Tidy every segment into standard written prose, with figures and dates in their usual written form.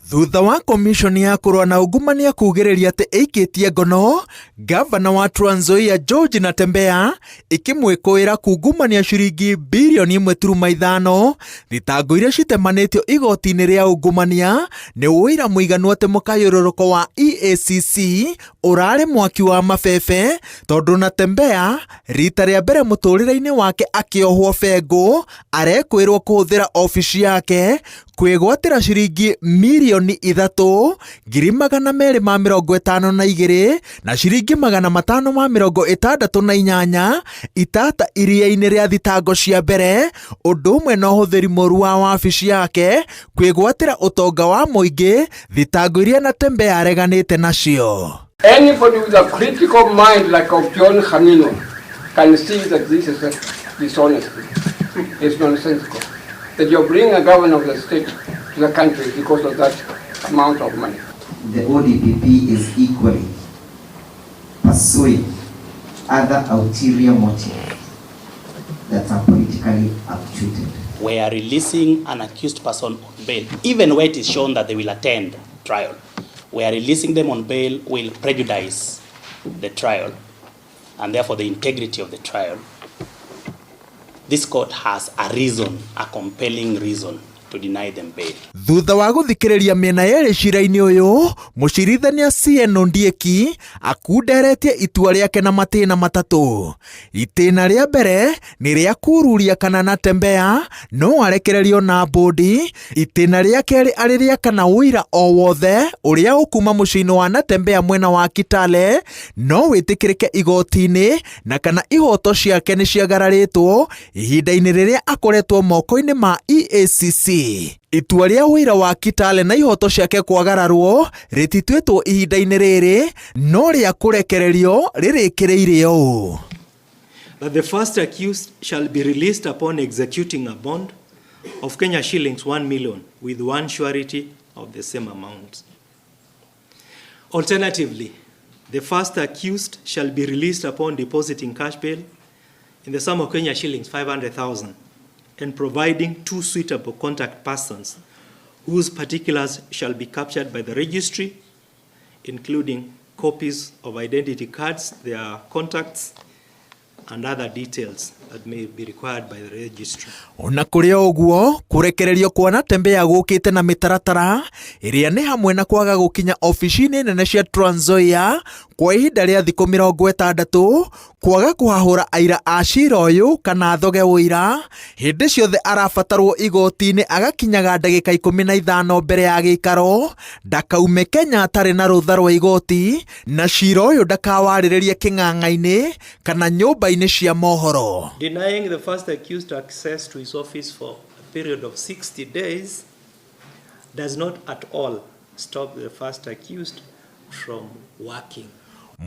Thutha wa komishoni ya kũrũa na ungumania kugĩrĩria atĩ ĩikĩtie ngono, gavana wa Trans Nzoia George Natembeya ikĩmwĩkũĩra kungumania ciringi birioni 1.5, thitango iria citemanĩtio igoti-inĩ rĩa ungumania nĩ ũira mũiganu atĩ mũkayũrũrũko wa EACC ũrarĩ mwaki wa mabebe, tondũ Natembeya rita rĩa mbere mũtũrĩre-inĩ wake akĩohwo bengũ arekwĩrwo kũhũthĩra ofici yake kwĩgwatĩra ciringi milioni 3,252 na ciringi 568 itata iria-inĩ rĩa thitango cia mbere, ũndũ ũmwe na ũhũthĩri mũru wa wabici yake kwĩgwatĩra ũtonga wa mũingĩ, thitango iria Natembeya areganĩte nacio. Anybody with a critical mind like of John Khamino can see that this is a dishonesty. It's nonsensical. That you bring a governor of the state to the country because of that amount of money. The ODPP is equally pursuing other ulterior motives that are politically actuated. We are releasing an accused person on bail, even where it is shown that they will attend trial. We are releasing them on bail will prejudice the trial and therefore the integrity of the trial. This court has a reason, a compelling reason to deny them bail. Thutha wa guthikĩrĩria mĩena yerĩ cira-inĩ ũyũ, mũcirithania CN Ondieki akunderetie itua rĩake na matĩna matatũ. Itĩna rĩa mbere nĩ rĩa kururia kana Natembeya no arekererio na mbũndi. Itĩna rĩa kerĩ arĩ rĩa kana ũira o wothe ũrĩa ũkuma mũciĩ-inĩ wa Natembeya mwena wa Kitale no wĩtĩkĩrĩke igoti-inĩ na kana ihoto ciake nĩ ciagararĩtwo ihinda-inĩ rĩrĩa akoretwo moko-inĩ ma EACC. Itua rĩa ũira wa Kitale na ihoto ciake kwagararwo rĩtituĩtwo ihinda-inĩ rĩrĩ no rĩa kũrekererio rĩrĩkĩrĩire ũũ. That the first accused shall be released upon executing a bond of Kenya shillings 1 million with one surety of the same amount. Alternatively, the first accused shall be released upon depositing cash bail in the sum of Kenya shillings 500,000 and providing 2 suitable contact persons whose particulars shall be captured by the registry, including copies of identity cards, their contacts, and other details that may be required by the registry. Ona kũrĩ ũguo, kũrekererio kwa Natembeya gũkĩte na mĩtaratara ĩrĩa nĩ hamwe na kwaga gũkinya ofici-inĩ nene cia Trans Nzoia kwa ihinda rĩa thikũ 60, kwaga kũhahũra aira a cira ũyũ kana thoge ũira, hĩndĩ ciothe arabatarwo igoti-inĩ agakinyaga ndagĩka 15 mbere ya gĩikaro, ndakaume Kenya atarĩ na rũtha rwa igoti, na cira ũyũ ndakawarĩrĩrie kĩng'ang'a-inĩ kana nyũmba-inĩ cia mohoro. Denying the first accused access to his office for a period of 60 days does not at all stop the first accused from working.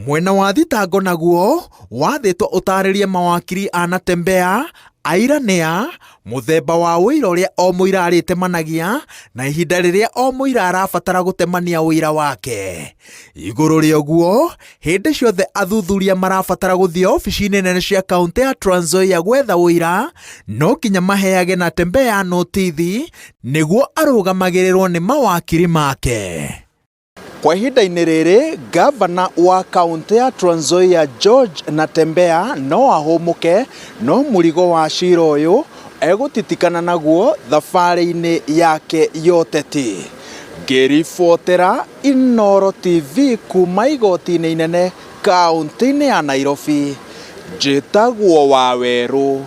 Mwena wa thitango naguo wathĩtwo ũtarĩrie mawakiri a Natembeya aira nĩa mũthemba wa ũira ũrĩa o mũira arĩtemanagia na ihinda rĩrĩa o mũira arabatara gũtemania ũira wake. Igũrũ rĩa ũguo, hĩndĩ ciothe athuthuria marabatara gũthiĩ ofici-inĩ nene cia kaunti ya Trans Nzoia gwetha ũira, no kinya maheage Natembeya notithi nĩguo arũgamagĩrĩrwo nĩ mawakiri make. Kwa ihinda-inĩ rĩrĩ, gavana wa kaunti ya Trans Nzoia George Natembeya no ahũmũke, no mũrigo wa cira ũyũ egũtitikana naguo thabarĩ-inĩ yake yoteti. Ngĩribotera Inooro TV kuma igoti-inĩ inene kaunti-inĩ ya Nairobi, njĩtagwo Wawerũ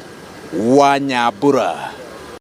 wa Nyambura.